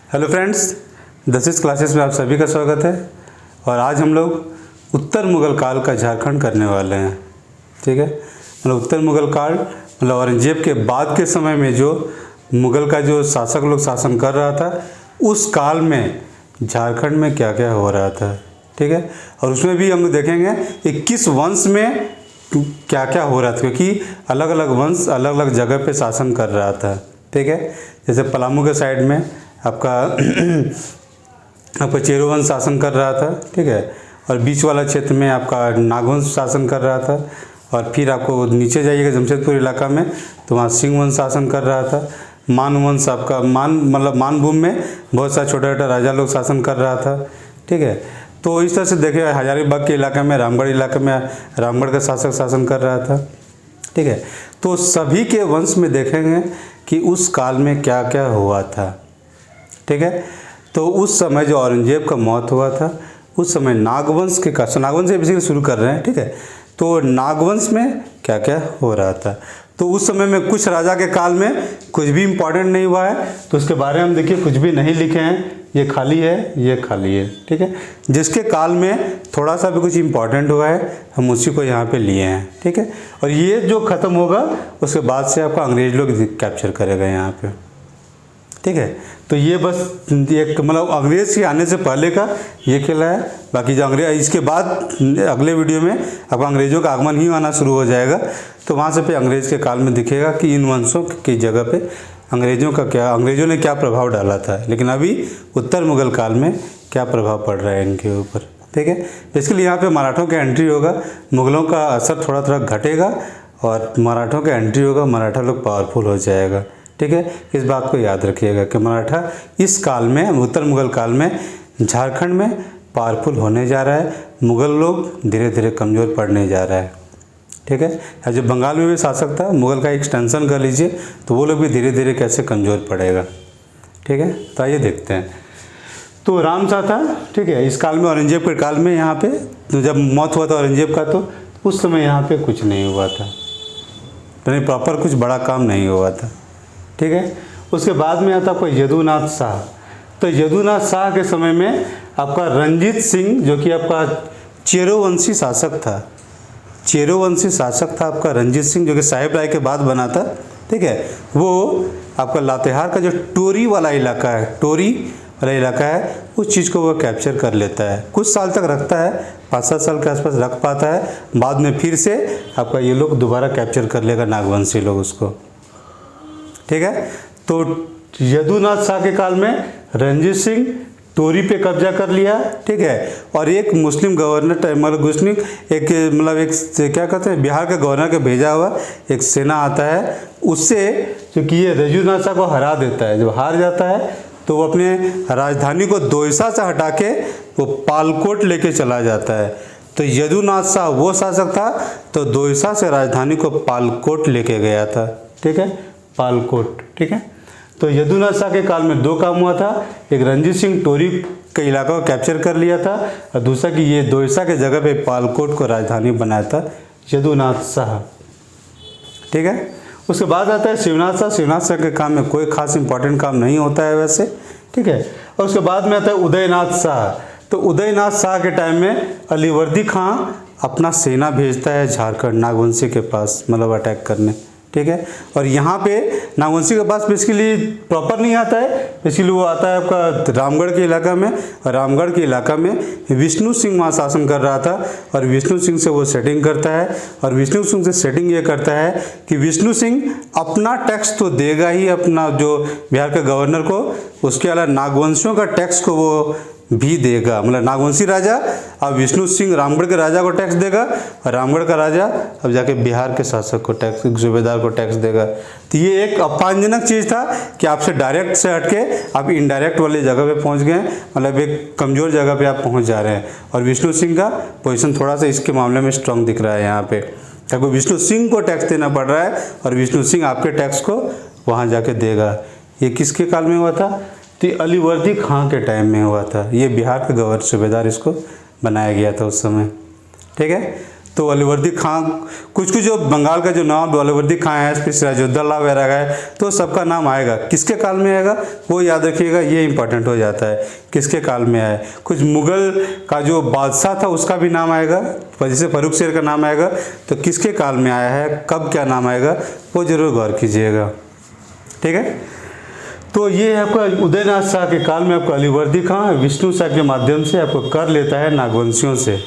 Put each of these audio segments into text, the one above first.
Hello friends, 10वीं classes में आप सभी का स्वागत है। और आज हम लोग उत्तर मुगल काल का झारखंड करने वाले हैं। ठीक है, मतलब उत्तर मुगल काल मतलब औरंगजेब के बाद के समय में जो मुगल का जो शासक लोग शासन कर रहा था, उस काल में झारखंड में क्या क्या हो रहा था। ठीक है, और उसमें भी हम लोग देखेंगे कि किस वंश में क्या क्या हो रहा था, क्योंकि अलग अलग वंश अलग अलग जगह पे शासन कर रहा था। ठीक है, जैसे पलामू के साइड में आपका चेरो वंश शासन कर रहा था। ठीक है, और बीच वाला क्षेत्र में आपका नागवंश शासन कर रहा था। और फिर आपको नीचे जाइएगा जमशेदपुर इलाका में तो वहाँ सिंह वंश शासन कर रहा था। मान वंश आपका मानभूमि में बहुत सारे छोटा छोटा राजा लोग शासन कर रहा था। ठीक है, तो इस तरह से देखे हजारीबाग के इलाके में रामगढ़ इलाके में रामगढ़ का शासक शासन कर रहा था। ठीक है, तो सभी के वंश में देखेंगे कि उस काल में क्या क्या हुआ था। ठीक है, तो उस समय जो औरंगजेब का मौत हुआ था, उस समय नागवंश के नागवंश से बेसिकली शुरू कर रहे हैं। ठीक है, तो नागवंश में क्या क्या हो रहा था, तो उस समय में कुछ राजा के काल में कुछ भी इम्पोर्टेंट नहीं हुआ है, तो उसके बारे में हम देखिए कुछ भी नहीं लिखे हैं, ये खाली है, ये खाली है। ठीक है, जिसके काल में थोड़ा सा भी कुछ इम्पोर्टेंट हुआ है हम उसी को यहाँ पे लिए हैं। ठीक है, और ये जो ख़त्म होगा उसके बाद से आपका अंग्रेज लोग कैप्चर करेगा यहाँ पे। ठीक है, तो ये बस एक मतलब अंग्रेज़ के आने से पहले का ये किला है। बाकी जो अंग्रेज इसके बाद अगले वीडियो में आपको अंग्रेज़ों का आगमन ही आना शुरू हो जाएगा, तो वहाँ से पे अंग्रेज़ के काल में दिखेगा कि इन वंशों की जगह पे अंग्रेज़ों ने क्या प्रभाव डाला था। लेकिन अभी उत्तर मुगल काल में क्या प्रभाव पड़ रहा है इनके ऊपर। ठीक है, इसके लिए यहाँ पे मराठों का एंट्री होगा, मुग़लों का असर थोड़ा थोड़ा घटेगा और मराठों का एंट्री होगा, मराठा लोग पावरफुल हो जाएगा। ठीक है, इस बात को याद रखिएगा कि मराठा इस काल में उत्तर मुगल काल में झारखंड में पावरफुल होने जा रहा है, मुग़ल लोग धीरे धीरे कमज़ोर पड़ने जा रहा है। ठीक है, जो बंगाल में भी शासक था मुग़ल का एक्सटेंशन कर लीजिए, तो वो लोग भी धीरे धीरे कैसे कमज़ोर पड़ेगा। ठीक है, तो आइए देखते हैं। तो रामशाह था। ठीक है, इस काल में औरंगजेब के काल में यहाँ पे तो जब मौत हुआ था औरंगजेब का, तो उस समय यहाँ पे कुछ नहीं हुआ था, यानी प्रॉपर कुछ बड़ा काम नहीं हुआ था। ठीक है, उसके बाद में आता आपका यदुनाथ शाह। तो यदुनाथ शाह के समय में आपका रंजीत सिंह जो कि आपका चेरोवंशी शासक था, चेरोवंशी शासक था आपका रंजीत सिंह, जो कि साहेब राय के बाद बना था। ठीक है, वो आपका लातेहार का जो टोरी वाला इलाका है, उस चीज़ को वो कैप्चर कर लेता है। कुछ साल तक रखता है, 5-7 साल के आसपास रख पाता है, बाद में फिर से आपका ये लोग दोबारा कैप्चर कर लेगा नागवंशी लोग उसको। ठीक है, तो यदुनाथ शाह के काल में रंजीत सिंह टोरी पे कब्जा कर लिया। ठीक है, और एक मुस्लिम गवर्नर एक क्या कहते हैं बिहार के गवर्नर के भेजा हुआ एक सेना आता है, उससे जो कि ये यदुनाथ शाह को हरा देता है। जब हार जाता है तो वो अपने राजधानी को दोयसा से हटा के वो पालकोट लेके चला जाता है। तो यदुनाथ शाह वो शासक था, तो दोयसा से राजधानी को पालकोट लेके गया था। ठीक है, पालकोट। ठीक है, तो यदुनाथ शाह के काल में 2 काम हुआ था, एक रंजीत सिंह टोरी के इलाका को कैप्चर कर लिया था, और दूसरा कि ये दोयसा के जगह पे पालकोट को राजधानी बनाया था यदुनाथ शाह। ठीक है, उसके बाद आता है शिवनाथ शाह। शिवनाथ शाह के काम में कोई खास इंपॉर्टेंट काम नहीं होता है वैसे। ठीक है, और उसके बाद में आता है उदयनाथ शाह। तो उदयनाथ शाह के टाइम में अलीवर्दी खां अपना सेना भेजता है झारखंड नागवंशी के पास, मतलब अटैक करने। ठीक है, और यहाँ पे नागवंशी के पास बेसिकली प्रॉपर नहीं आता है, बेसिकली वो आता है आपका रामगढ़ के इलाका में। रामगढ़ के इलाका में विष्णु सिंह वहाँ शासन कर रहा था, और विष्णु सिंह से वो सेटिंग करता है। और विष्णु सिंह से सेटिंग ये करता है कि विष्णु सिंह अपना टैक्स तो देगा ही अपना जो बिहार के गवर्नर को, उसके अलावा नागवंशियों का टैक्स को वो भी देगा। मतलब नागवंशी राजा अब विष्णु सिंह रामगढ़ के राजा को टैक्स देगा, और रामगढ़ का राजा अब जाके बिहार के शासक को टैक्स, सूबेदार को टैक्स देगा। तो ये एक अपमानजनक चीज़ था कि आपसे डायरेक्ट से हटके आप इनडायरेक्ट वाली जगह पे पहुंच गए, मतलब एक कमज़ोर जगह पे आप पहुंच जा रहे हैं। और विष्णु सिंह का पोजीशन थोड़ा सा इसके मामले में स्ट्रांग दिख रहा है यहाँ पे, क्योंकि विष्णु सिंह को टैक्स देना पड़ रहा है, और विष्णु सिंह आपके टैक्स को वहाँ जाके देगा। ये किसके काल में हुआ था? तो अलीवर्दी खां के टाइम में हुआ था। ये बिहार के गवर्नर सूबेदार इसको बनाया गया था उस समय। ठीक है, तो अलीवर्दी खां, कुछ कुछ जो बंगाल का जो नवाब अलीवर्दी खां है, फिर सिराजुद्दौला वगैरह है, तो सबका नाम आएगा। किसके काल में आएगा वो याद रखिएगा, ये इंपॉर्टेंट हो जाता है, किसके काल में आए। कुछ मुगल का जो बादशाह था उसका भी नाम आएगा, जैसे फर्रुख शेर का नाम आएगा, तो किसके काल में आया है, कब क्या नाम आएगा, वो जरूर गौर कीजिएगा। ठीक है, तो ये आपका उदयनाथ शाह के काल में आपका अलीवर्दी खां विष्णु शाह के माध्यम से आपको कर लेता है नागवंशियों से।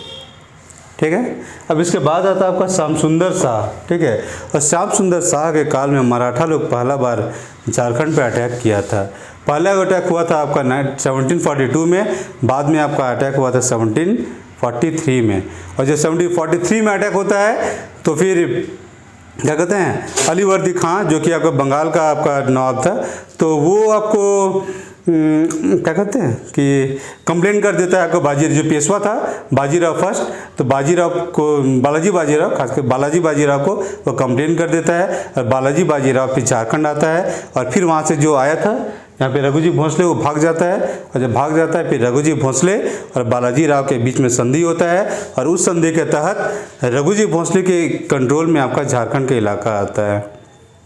ठीक है, अब इसके बाद आता है आपका श्याम सुंदर शाह। ठीक है, और श्याम सुंदर शाह के काल में मराठा लोग पहला बार झारखंड पे अटैक किया था। पहला अटैक हुआ था आपका 1742 में, बाद में आपका अटैक हुआ था 1743 में। और जब 1743 में अटैक होता है तो फिर क्या कहते हैं, अलीवर्दी खां जो कि आपका बंगाल का आपका नवाब था, तो वो आपको क्या कहते हैं कि कंप्लेन कर देता है आपको जो पेशवा था बाजीराव फर्स्ट, तो बाजीराव को बालाजी बाजीराव, खासकर बालाजी बाजीराव को वो कंप्लेन कर देता है। और बालाजी बाजीराव फिर झारखंड आता है, और फिर वहाँ से जो आया था यहाँ पे रघुजी भोंसले, वो भाग जाता है। और जब भाग जाता है फिर रघुजी भोंसले और बालाजी राव के बीच में संधि होता है, और उस संधि के तहत रघुजी भोंसले के कंट्रोल में आपका झारखंड का इलाका आता है।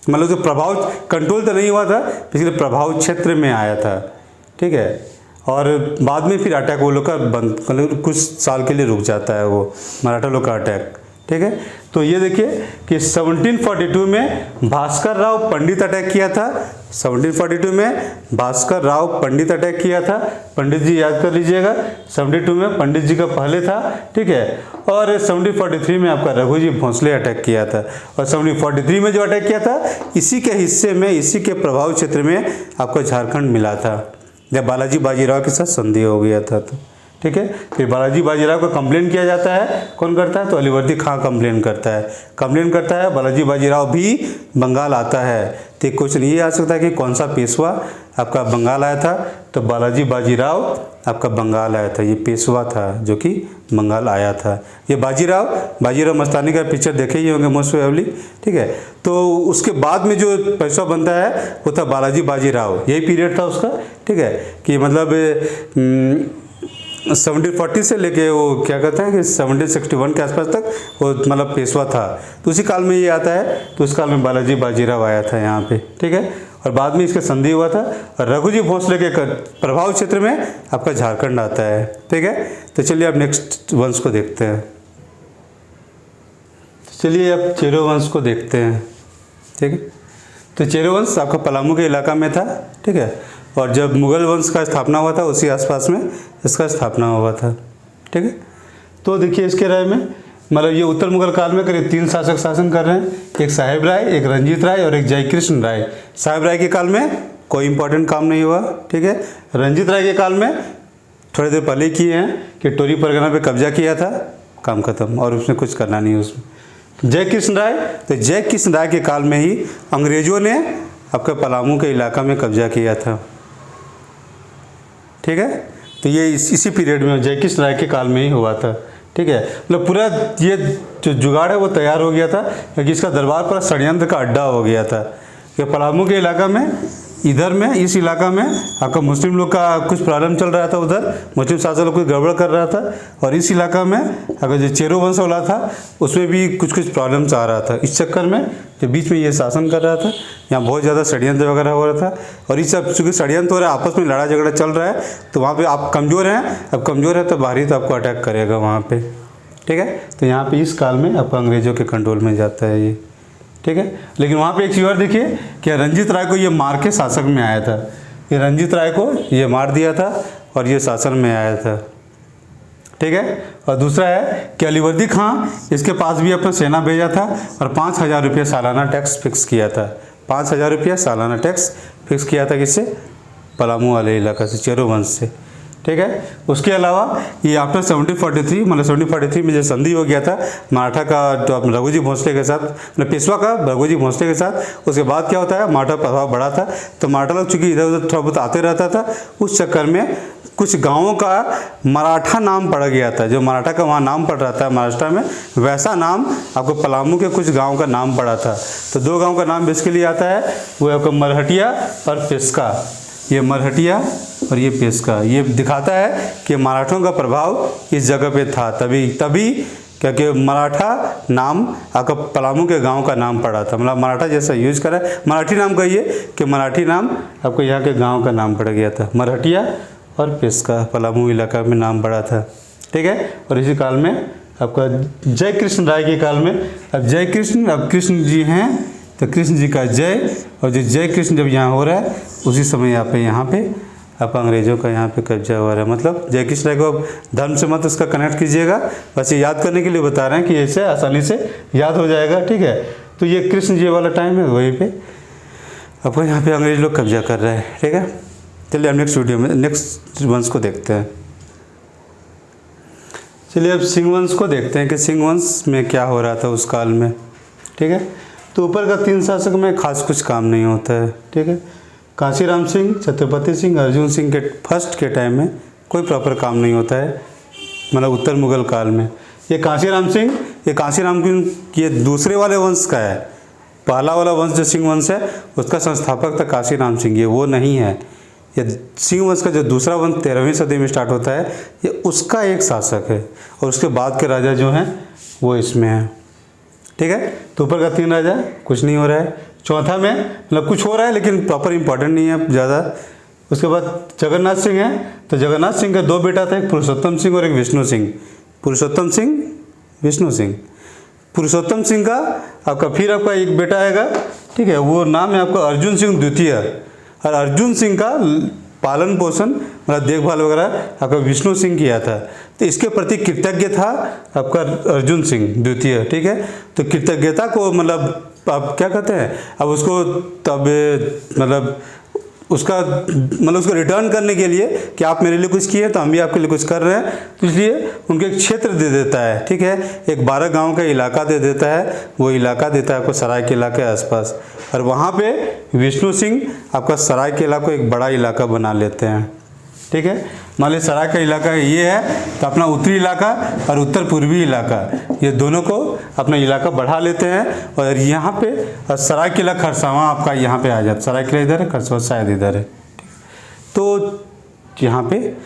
मतलब जो प्रभाव कंट्रोल तो नहीं हुआ था, पिछले प्रभाव क्षेत्र में आया था। ठीक है, और बाद में फिर अटैक वो लोग का बंद, मतलब कुछ साल के लिए रुक जाता है वो मराठा लोग का अटैक। ठीक है, तो ये देखिए कि 1742 में भास्कर राव पंडित अटैक किया था। 1742 में भास्कर राव पंडित अटैक किया था, पंडित जी याद कर लीजिएगा। 72 में पंडित जी का पहले था। ठीक है, और 1743 में आपका रघुजी भोंसले अटैक किया था। और 1743 में जो अटैक किया था, इसी के हिस्से में, इसी के प्रभाव क्षेत्र में आपको झारखंड मिला था, जब बालाजी बाजीराव के साथ संधि हो गया था। तो ठीक है, फिर बालाजी बाजीराव को कंप्लेन किया जाता है, कौन करता है, तो अलीवर्दी खां कंप्लेन करता है। बालाजी बाजीराव भी बंगाल आता है। तो क्वेश्चन ये आ सकता है कि कौन सा पेशवा आपका बंगाल आया था, तो बालाजी बाजीराव आपका बंगाल आया था, ये पेशवा था जो कि बंगाल आया था। ये बाजीराव मस्तानी का पिक्चर देखे ही होंगे मोस्ट प्रोबेबली। ठीक है, तो उसके बाद में जो पेशवा बनता है वो था बालाजी बाजीराव, यही पीरियड था उसका। ठीक है, कि मतलब 1740 से लेके वो क्या कहते हैं कि 1761 के आसपास तक वो मतलब पेशवा था। तो उसी काल में ये आता है, तो उस काल में बालाजी बाजीराव आया था यहाँ पे। ठीक है, और बाद में इसका संधि हुआ था, और रघुजी भोंसले के प्रभाव क्षेत्र में आपका झारखंड आता है। ठीक है, तो चलिए अब नेक्स्ट वंश को देखते हैं। चलिए अब चेरो वंश को देखते हैं। ठीक है, तो चेरो वंश आपका पलामू के इलाका में था। ठीक है, और जब मुगल वंश का स्थापना हुआ था उसी आसपास में इसका स्थापना हुआ था। ठीक है, तो देखिए इसके राय में मतलब ये उत्तर मुगल काल में करीब 3 शासक शासन कर रहे हैं, एक साहेब राय, एक रंजीत राय और एक जयकृष्ण राय। साहेब राय के काल में कोई इंपॉर्टेंट काम नहीं हुआ। ठीक है, रंजीत राय के काल में थोड़ी देर पहले किए हैं कि टोरी परगना पे कब्जा किया था, काम खत्म, और उसमें कुछ करना नहीं उसमें। जयकृष्ण राय, तो जयकृष्ण राय के काल में ही अंग्रेजों ने आपका पलामू के इलाका में कब्जा किया था। ठीक है, तो ये इसी पीरियड में जयकृष्ण राय के काल में ही हुआ था। ठीक है, मतलब पूरा ये जो जुगाड़ है वो तैयार हो गया था, क्योंकि इसका दरबार पूरा षड्यंत्र का अड्डा हो गया था। कि पलामू के इलाका में, इधर में, इस इलाका में आपका मुस्लिम लोग का कुछ प्रॉब्लम चल रहा था, उधर मुस्लिम शासक लोग कुछ गड़बड़ कर रहा था, और इस इलाका में अगर जो चेरो वंश वाला था उसमें भी कुछ प्रॉब्लम्स आ रहा था। इस चक्कर में जो बीच में ये शासन कर रहा था, यहाँ बहुत ज़्यादा षड्यंत्र वगैरह हो रहा था, और इस सब चूँकि षड्यंत्र हो रहा है, आपस में लड़ा झगड़ा चल रहा है, तो वहाँ पे आप कमज़ोर हैं, अब कमज़ोर है तो बाहरी तो आपको अटैक करेगा वहाँ पे। ठीक है, तो यहाँ पे इस काल में आपका अंग्रेज़ों के कंट्रोल में जाता है ये। ठीक है, लेकिन वहाँ पे एक चीज़ और देखिए कि रंजीत राय को ये मार के शासक में आया था, ये रंजीत राय को ये मार दिया था और ये शासन में आया था। ठीक है, और दूसरा है कि अलीवर्दी खां इसके पास भी अपना सेना भेजा था और 5000 रुपये सालाना टैक्स फिक्स किया था। 5000 रुपया सालाना टैक्स फिक्स किया था किससे, पलामू वाले इलाका से, चेरो वंश से। ठीक है, उसके अलावा ये आफ्टर 1743 मतलब 1743 में जो संधि हो गया था मराठा का तो रघुजी भोंसले के साथ, मतलब पेशवा का रघुजी भोंसले के साथ, उसके बाद क्या होता है मराठा प्रभाव बढ़ा था, तो मराठा लोग चूँकि इधर उधर थोड़ा बहुत आते रहता था, उस चक्कर में कुछ गाँवों का मराठा नाम पड़ गया था, जो मराठा का वहाँ नाम पड़ रहा था महाराष्ट्र में, वैसा नाम आपको पलामू के कुछ गाँव का नाम पड़ा था। तो 2 गाँव का नाम बेसिकली आता है, वो आपका मरहटिया और पेस्का। ये मरहटिया और ये पेस्का, ये दिखाता है कि मराठों का प्रभाव इस जगह पे था, तभी क्योंकि मराठा नाम आपका पलामू के गांव का नाम पड़ा था, मतलब मराठा जैसा यूज करा है। मराठी नाम कहिए कि मराठी नाम आपको यहाँ के गांव का नाम पड़ गया था। मराठिया और पेस्का पलामू इलाका में नाम पड़ा था, ठीक है। और इसी काल में आपका जय कृष्ण राय के काल में, अब जय कृष्ण, अब कृष्ण जी हैं तो कृष्ण जी का जय, और जो जय कृष्ण जब यहाँ हो रहा है उसी समय यहाँ पे आपका अंग्रेज़ों का यहाँ पे कब्जा हो रहा है। मतलब जय कृष्ण राय को अब धर्म से मत उसका कनेक्ट कीजिएगा, बस ये याद करने के लिए बता रहे हैं कि ऐसे आसानी से याद हो जाएगा, ठीक है। तो ये कृष्ण जी वाला टाइम है, वहीं पे आपको यहाँ पे अंग्रेज लोग कब्जा कर रहे हैं, ठीक है। चलिए अब नेक्स्ट वीडियो में नेक्स्ट वंश को देखते हैं। चलिए अब सिंह वंश को देखते हैं कि सिंह वंश में क्या हो रहा था उस काल में, ठीक है। तो ऊपर का 3 शासक में खास कुछ काम नहीं होता है, ठीक है। कांशीराम सिंह, छत्रपति सिंह, अर्जुन सिंह के फर्स्ट के टाइम में कोई प्रॉपर काम नहीं होता है, मतलब उत्तर मुगल काल में। ये कांशीराम सिंह, ये कांशीराम सिंह ये दूसरे वाले वंश का है। पहला वाला वंश जो सिंह वंश है उसका संस्थापक था कांशीराम सिंह, ये वो नहीं है। ये सिंह वंश का जो दूसरा वंश 13वीं सदी में स्टार्ट होता है, ये उसका एक शासक है, और उसके बाद के राजा जो हैं वो इसमें हैं, ठीक है। तो ऊपर का 3 राजा कुछ नहीं हो रहा है। चौथा में मतलब कुछ हो रहा है लेकिन प्रॉपर इंपॉर्टेंट नहीं है ज़्यादा। उसके बाद जगन्नाथ सिंह है, तो जगन्नाथ सिंह का 2 बेटा थे, एक पुरुषोत्तम सिंह और एक विष्णु सिंह। पुरुषोत्तम सिंह, विष्णु सिंह। पुरुषोत्तम सिंह का आपका फिर आपका एक बेटा आएगा, ठीक है, वो नाम है आपका अर्जुन सिंह द्वितीय। और अर्जुन सिंह का पालन पोषण मतलब देखभाल वगैरह आपका विष्णु सिंह किया था, तो इसके प्रति कृतज्ञ था आपका अर्जुन सिंह द्वितीय, ठीक है। तो कृतज्ञता को मतलब आप क्या कहते हैं, अब उसको तब मतलब उसका रिटर्न करने के लिए कि आप मेरे लिए कुछ किए तो हम भी आपके लिए कुछ कर रहे हैं, तो इसलिए उनको एक क्षेत्र दे देता है, ठीक है। एक 12 गांव का इलाका दे देता है, वो इलाका देता है आपको सरायकेला के आसपास, और वहाँ पे विष्णु सिंह आपका सरायकेला को एक बड़ा इलाका बना लेते हैं, ठीक है। मान लीजिए सराय का इलाका ये है, तो अपना उत्तरी इलाका और उत्तर पूर्वी इलाका ये दोनों को अपना इलाका बढ़ा लेते हैं, और यहाँ पे सरायकेला खरसावां आपका यहाँ पे आ जाता है। सरायकेला इधर है, खरसावां शायद इधर है, तो यहाँ पे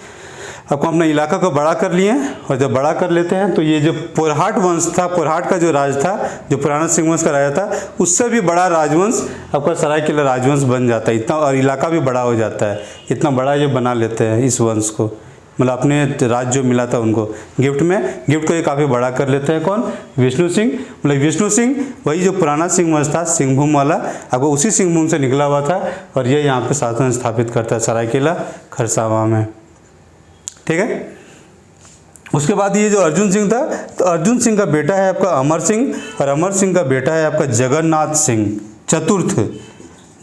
आपको अपना इलाका को बड़ा कर लिए, और जब बड़ा कर लेते हैं तो ये जो पुरहाट वंश था, पुरहाट का जो राज था, जो पुराना सिंह वंश का राजा था, उससे भी बड़ा राजवंश आपका सरायकेला राजवंश बन जाता है इतना, और इलाका भी बड़ा हो जाता है। इतना बड़ा ये बना लेते हैं इस वंश को, मतलब अपने राज्य जो मिला था उनको गिफ्ट को ये काफ़ी बड़ा कर लेते हैं। कौन? विष्णु सिंह। मतलब विष्णु सिंह वही जो पुराना सिंह वंश था सिंहभूम वाला, आपको उसी सिंहभूम से निकला हुआ था, और ये यहाँ पे शासन स्थापित करता है सरायकेला खरसावां में, ठीक है। उसके बाद ये जो अर्जुन सिंह था, तो अर्जुन सिंह का बेटा है आपका अमर सिंह, और अमर सिंह का बेटा है आपका जगन्नाथ सिंह चतुर्थ।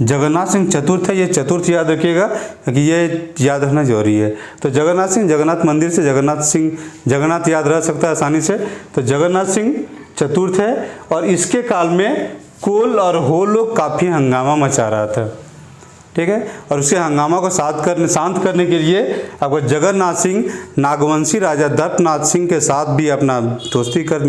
जगन्नाथ सिंह चतुर्थ है, ये चतुर्थ याद रखिएगा क्योंकि ये याद रखना जरूरी है। तो जगन्नाथ सिंह, जगन्नाथ मंदिर से जगन्नाथ सिंह, जगन्नाथ याद रह सकता है आसानी से, तो जगन्नाथ सिंह चतुर्थ है। और इसके काल में कोल और हो लोग काफ़ी हंगामा मचा रहा था, ठीक है। और उसके हंगामा को शांत करने के लिए आपको जगन्नाथ सिंह नागवंशी राजा दत्तनाथ सिंह के साथ भी अपना दोस्ती कर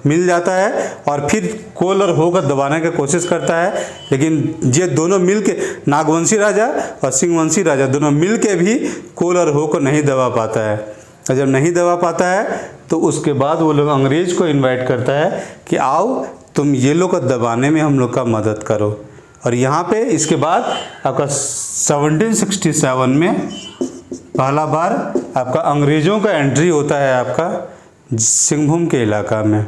मिल जाता है, और फिर कोल और हो को दबाने की कोशिश करता है। लेकिन ये दोनों मिल के, नागवंशी राजा और सिंहवंशी राजा दोनों मिल के भी कोल और हो को नहीं दबा पाता है। और जब नहीं दबा पाता है तो उसके बाद वो लोग अंग्रेज को इन्वाइट करता है कि आओ तुम ये लोग को दबाने में हम लोग का मदद करो। और यहाँ पे इसके बाद आपका 1767 में पहला बार आपका अंग्रेज़ों का एंट्री होता है आपका सिंहभूम के इलाका में,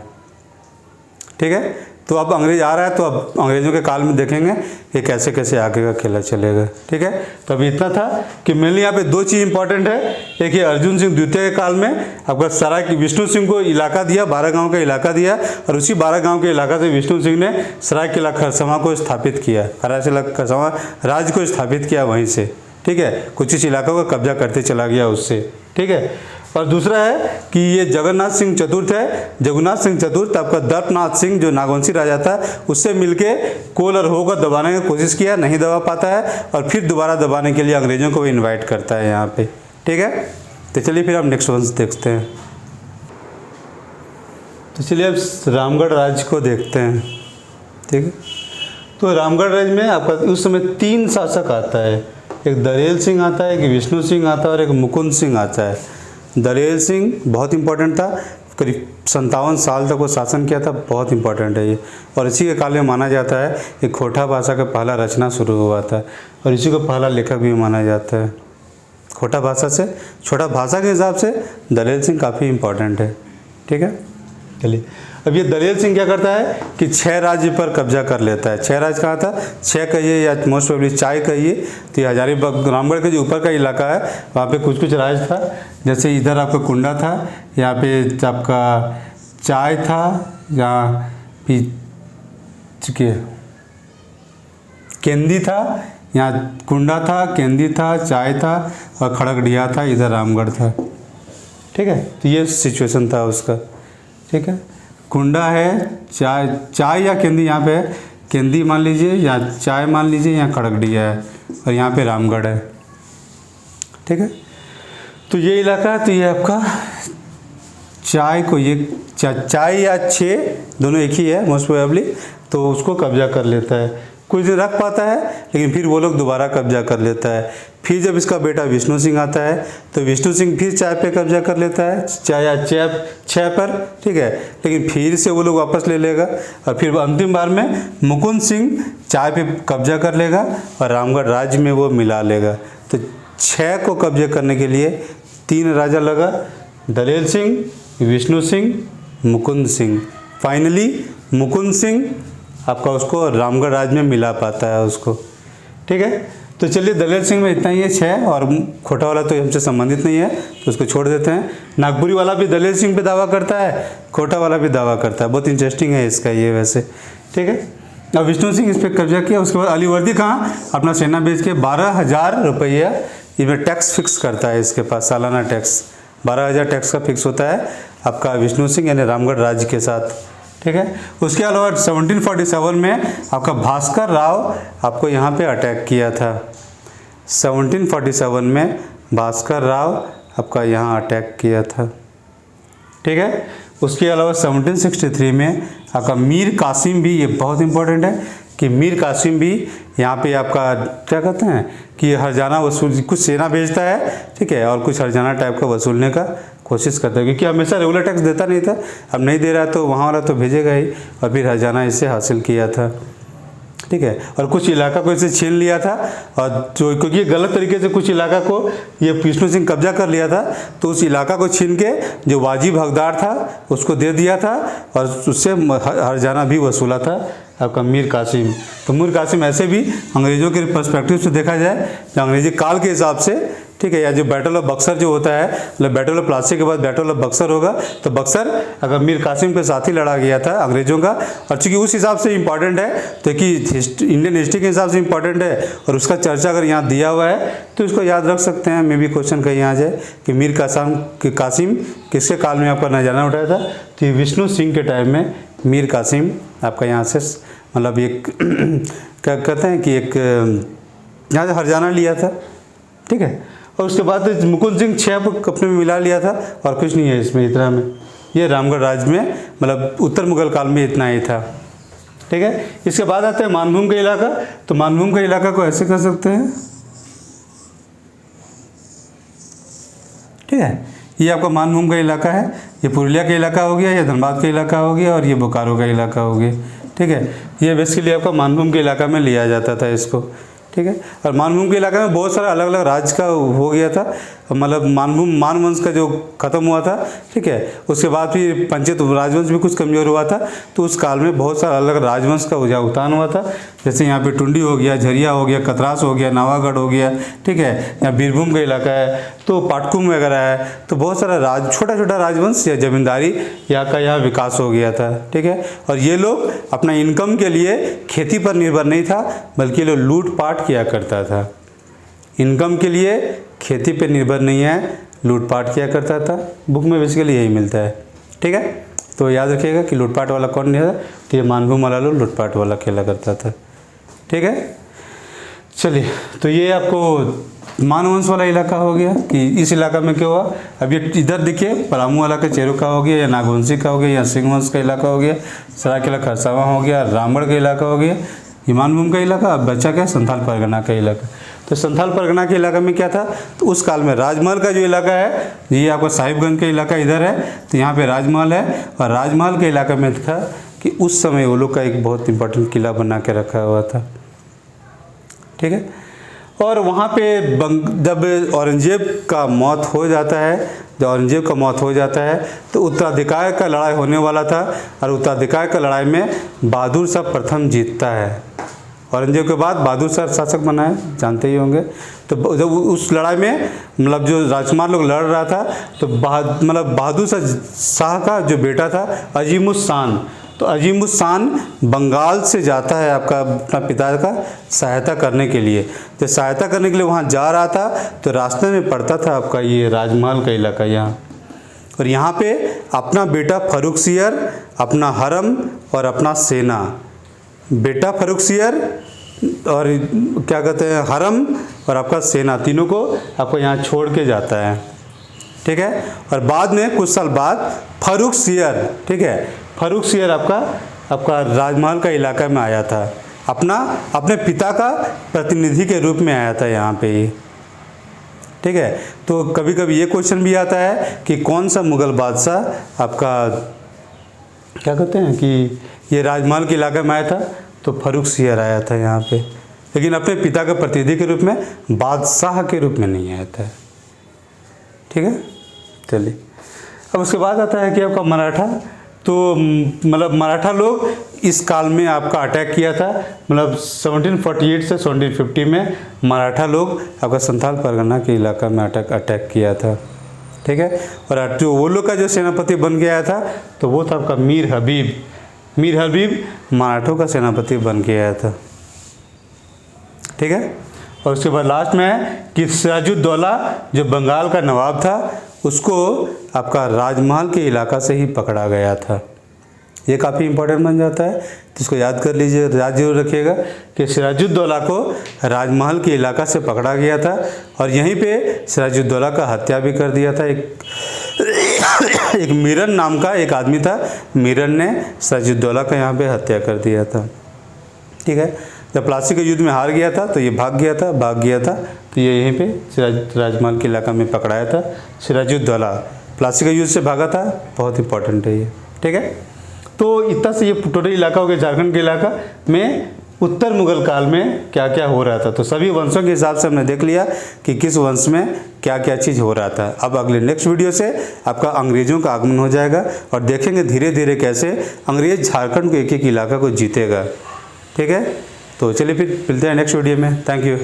ठीक है। तो अब अंग्रेज आ रहा है, तो अब अंग्रेज़ों के काल में देखेंगे कि कैसे कैसे आगे का खेला चलेगा, ठीक है। तो अभी इतना था कि मेनली यहाँ पे 2 चीज़ इंपॉर्टेंट है। एक ये अर्जुन सिंह द्वितीय के काल में आपका सराय विष्णु सिंह को इलाका दिया, 12 गांव का इलाका दिया, और उसी 12 गांव के इलाका से विष्णु सिंह ने सरायकेला खरसावां को स्थापित किया, सरायकेला खरसावां राज्य को स्थापित किया वहीं से, ठीक है। कुछ इस इलाकों का कब्जा करते चला गया उससे, ठीक है। और दूसरा है कि ये जगन्नाथ सिंह चतुर्थ है। जगन्नाथ सिंह चतुर्थ आपका दत्तनाथ सिंह जो नागवंशी राजा था उससे मिलके कोल और हो को दबाने की कोशिश किया, नहीं दबा पाता है, और फिर दोबारा दबाने के लिए अंग्रेजों को भी इन्वाइट करता है यहाँ पे, ठीक है। तो चलिए फिर हम नेक्स्ट वंश देखते हैं। तो चलिए अब रामगढ़ राज्य को देखते हैं, ठीक है। तो रामगढ़ राज्य में आपका उस समय 3 शासक आता है, एक दरेल सिंह आता है, एक विष्णु सिंह आता है, और एक मुकुंद सिंह आता है। दरेल सिंह बहुत इंपॉर्टेंट था, करीब 57 साल तक वो शासन किया था, बहुत इंपॉर्टेंट है ये। और इसी के काल में माना जाता है कि खोटा भाषा का पहला रचना शुरू हुआ था और इसी को पहला लेखक भी माना जाता है। खोटा भाषा से, छोटा भाषा के हिसाब से दलेल सिंह काफ़ी इंपॉर्टेंट है, ठीक है। चलिए, अब ये दलेल सिंह क्या करता है कि 6 राज्य पर कब्जा कर लेता है। 6 राज्य कहाँ था, 6 कहिए या मोस्ट प्रोबेबली चाय कहिए, तो ये हजारीबाग रामगढ़ के जो ऊपर का इलाका है वहाँ पे कुछ कुछ राज था। जैसे इधर आपका कुंडा था, यहाँ पे आपका चाय था, यहाँ केंदी था, यहाँ कुंडा था, केंदी था, चाय था और खड़गडिया था, इधर रामगढ़ था, ठीक है। तो ये सिचुएशन था उसका, ठीक है। कुंडा है, चाय या केंदी यहाँ पे है, केंदी मान लीजिए या चाय मान लीजिए, यहाँ खड़गडिया है और यहाँ पे रामगढ़ है, ठीक है। तो ये इलाका, तो ये आपका चाय को, ये चाय या 6 दोनों एक ही है मोस्ट प्रोबेबली, तो उसको कब्जा कर लेता है। कुछ दिन रख पाता है लेकिन फिर वो लोग दोबारा कब्जा कर लेता है। फिर जब इसका बेटा विष्णु सिंह आता है तो विष्णु सिंह फिर चाय पे कब्जा कर लेता है, चाय या 6 पर, ठीक है। लेकिन फिर से वो लोग वापस ले लेगा और फिर अंतिम बार में मुकुंद सिंह चाय पे कब्जा कर लेगा और रामगढ़ राज्य में वो मिला लेगा। तो 6 को कब्जे करने के लिए 3 राजा लगा, दलेल सिंह, विष्णु सिंह, मुकुंद सिंह। फाइनली मुकुंद सिंह आपका उसको रामगढ़ राज्य में मिला पाता है उसको, ठीक है। तो चलिए, दलेल सिंह में इतना ही है 6, और खोटा वाला तो हमसे संबंधित नहीं है तो उसको छोड़ देते हैं। नागपुरी वाला भी दलेल सिंह पे दावा करता है, खोटा वाला भी दावा करता है, बहुत इंटरेस्टिंग है इसका ये वैसे, ठीक है। अब विष्णु सिंह इस पर कब्जा किया, उसके बाद अलीवर्दी कहाँ अपना सेना भेज के 12,000 रुपया इसमें टैक्स फिक्स करता है, इसके पास सालाना टैक्स 12,000 टैक्स का फिक्स होता है आपका विष्णु सिंह यानी रामगढ़ राज्य के साथ, ठीक है। उसके अलावा 1747 में आपका भास्कर राव आपको यहाँ पे अटैक किया था। 1747 में भास्कर राव आपका यहाँ अटैक किया था, ठीक है। उसके अलावा 1763 में आपका मीर कासिम भी, ये बहुत इंपॉर्टेंट है कि मीर कासिम भी यहाँ पे आपका क्या कहते हैं कि हरजाना वसूल, कुछ सेना भेजता है, ठीक है, और कुछ हरजाना टाइप का वसूलने का कोशिश करता है, क्योंकि हमेशा रेगुलर टैक्स देता नहीं था। अब नहीं दे रहा तो वहाँ वाला तो भेजेगा ही, और फिर हरजाना इससे हासिल किया था, ठीक है। और कुछ इलाका को इसे छीन लिया था, और जो क्योंकि ये गलत तरीके से कुछ इलाका को ये विष्णु सिंह कब्जा कर लिया था, तो उस इलाका को छीन के जो वाजिब हकदार था उसको दे दिया था और उससे हरजाना भी वसूला था आपका मीर कासिम। तो मीर कासिम ऐसे भी अंग्रेज़ों के पर्सपेक्टिव से देखा जाए, जो अंग्रेजी काल के हिसाब से, ठीक है, या जो बैटल ऑफ बक्सर जो होता है, मतलब बैटल ऑफ प्लासी के बाद बैटल ऑफ बक्सर होगा, तो बक्सर अगर मीर कासिम के साथ ही लड़ा गया था अंग्रेज़ों का, और चूँकि उस हिसाब से इंपॉर्टेंट है तो कि इंडियन हिस्ट्री के हिसाब से इंपॉर्टेंट है और उसका चर्चा अगर यहाँ दिया हुआ है तो इसको याद रख सकते हैं। मे भी क्वेश्चन कहीं आ जाए कि मीर कासिम किसके काल में आपका नजाना उठाया था, तो विष्णु सिंह के टाइम में मीर कासिम आपका यहाँ से मतलब एक क्या कहते हैं कि एक यहाँ से हरजाना लिया था, ठीक है। और उसके बाद मुकुंद सिंह 6 अपने में मिला लिया था, और कुछ नहीं है इसमें इतना में। ये रामगढ़ राज्य में मतलब उत्तर मुगल काल में इतना ही था, ठीक है। इसके बाद आते हैं मानभूम का इलाका। तो मानभूम का इलाका को ऐसे कर सकते हैं, ठीक है। ये आपका मानभूम का इलाका है, ये पुरुलिया का इलाका हो गया, ये धनबाद का इलाका हो गया और ये बोकारो का इलाका हो गया, ठीक है। ये बेसिकली आपका मानभूम के इलाका में लिया जाता था इसको, ठीक है। और मानभूम के इलाके में बहुत सारा अलग अलग राज्य का हो गया था, मतलब मान वंश का जो खत्म हुआ था, ठीक है। उसके बाद फिर पंचित राजवंश भी कुछ कमज़ोर हुआ था, तो उस काल में बहुत सारा अलग राजवंश का उत्थान हुआ था। जैसे यहाँ पे टुंडी हो गया, झरिया हो गया, कतरास हो गया, नावागढ़ हो गया, ठीक है। यहाँ बीरभूम का इलाका है, तो पाटकुम वगैरह है, तो बहुत सारा छोटा छोटा राजवंश या जमींदारी यहाँ विकास हो गया था, ठीक है। और ये लोग अपना इनकम के लिए खेती पर निर्भर नहीं था, बल्कि ये लोग लूटपाट किया करता था। इनकम के लिए खेती पे निर्भर नहीं है, लूटपाट किया करता था। बुक में बेसिकली यही मिलता है, ठीक है। तो याद रखिएगा कि लूटपाट वाला कौन नहीं था, तो ये मानभूम वाला लोग लूटपाट वाला खेला करता था, ठीक है। चलिए, तो ये आपको मानवंश वाला इलाका हो गया कि इस इलाका में क्या हुआ। अब ये इधर देखिए, पलामू वाला का चेरू का हो गया, या नागवंशी का हो गया, या सिंह वंश का इलाका हो गया, सरायकेला खरसावां हो गया, रामगढ़ का इलाका हो गया, ये मानभूम का इलाका। अब बचा क्या, संथाल परगना का इलाका। तो तो संथाल परगना के इलाका में क्या था, तो उस काल में राजमहल का जो इलाका है, ये आपका साहिबगंज का इलाका इधर है, तो यहाँ पे राजमहल है। और राजमहल के इलाके में था कि उस समय वो लोग का एक बहुत इंपॉर्टेंट किला बना के रखा हुआ था, ठीक है। और वहाँ पे जब औरंगजेब का मौत हो जाता है, जब औरंगजेब का मौत हो जाता है तो उत्तराधिकार का लड़ाई होने वाला था, और उत्तराधिकार का लड़ाई में बहादुर शाह प्रथम जीतता है। औरंगजेब के बाद बहादुर शाह शासक बना है, जानते ही होंगे। तो जब उस लड़ाई में मतलब जो राजकुमार लोग लड़ रहा था, तो बहादुर शाह का जो बेटा था अजीमुस्सान, तो अजीमुस्सान बंगाल से जाता है आपका अपना पिता का सहायता करने के लिए। तो सहायता करने के लिए वहाँ जा रहा था, तो रास्ते में पड़ता था आपका ये राजमहल का इलाका यहाँ। और यहाँ पे अपना बेटा फर्रुखसियर, अपना हरम और अपना सेना, बेटा फर्रुखसियर और क्या कहते हैं हरम और आपका सेना, तीनों को आपको यहाँ छोड़ के जाता है, ठीक है। और बाद में कुछ साल बाद फर्रुखसियर, ठीक है, फर्रुखसियर आपका राजमहल का इलाका में आया था, अपने पिता का प्रतिनिधि के रूप में आया था यहाँ पे ही, ठीक है। तो कभी कभी ये क्वेश्चन भी आता है कि कौन सा मुग़ल बादशाह आपका क्या कहते हैं कि ये राजमहल के इलाके में आया था, तो फर्रुखसियर आया था यहाँ पे, लेकिन अपने पिता के प्रतिनिधि के रूप में, बादशाह के रूप में नहीं आया था, ठीक है। चलिए, अब उसके बाद आता है कि आपका मराठा। तो मतलब मराठा लोग इस काल में आपका अटैक किया था, मतलब 1748 से 1750 में मराठा लोग आपका संथाल परगना के इलाका में अटैक किया था, ठीक है। और जो वो लोग का जो सेनापति बन के आया था, तो वो था आपका मीर हबीब मराठों का सेनापति बन के आया था, ठीक है। और उसके बाद लास्ट में है कि सिराजुद्दौला जो बंगाल का नवाब था, उसको आपका राजमहल के इलाका से ही पकड़ा गया था। ये काफ़ी इंपॉर्टेंट बन जाता है, तो इसको याद कर लीजिए, याद जरूर रखिएगा कि सिराजुद्दौला को राजमहल के इलाका से पकड़ा गया था, और यहीं पे सिराजुद्दौला का हत्या भी कर दिया था। एक मीरन नाम का एक आदमी था, मीरन ने सिराजुद्दौला का यहाँ पे हत्या कर दिया था, ठीक है। जब प्लासी के युद्ध में हार गया था, तो ये भाग गया था, तो ये यहीं पे राजमहल के इलाका में पकड़ाया था। सिराजुद्दौला प्लासी के युद्ध से भागा था, बहुत इंपॉर्टेंट है ये, ठीक है। तो इतना से ये टोटल इलाका हो गया झारखंड के इलाका में उत्तर मुगल काल में क्या क्या हो रहा था। तो सभी वंशों के हिसाब से हमने देख लिया कि किस वंश में क्या क्या चीज़ हो रहा था। अब अगले नेक्स्ट वीडियो से आपका अंग्रेज़ों का आगमन हो जाएगा, और देखेंगे धीरे धीरे कैसे अंग्रेज़ झारखंड के एक एक इलाका को जीतेगा, ठीक है। तो चलिए फिर मिलते हैं नेक्स्ट वीडियो में। Thank you.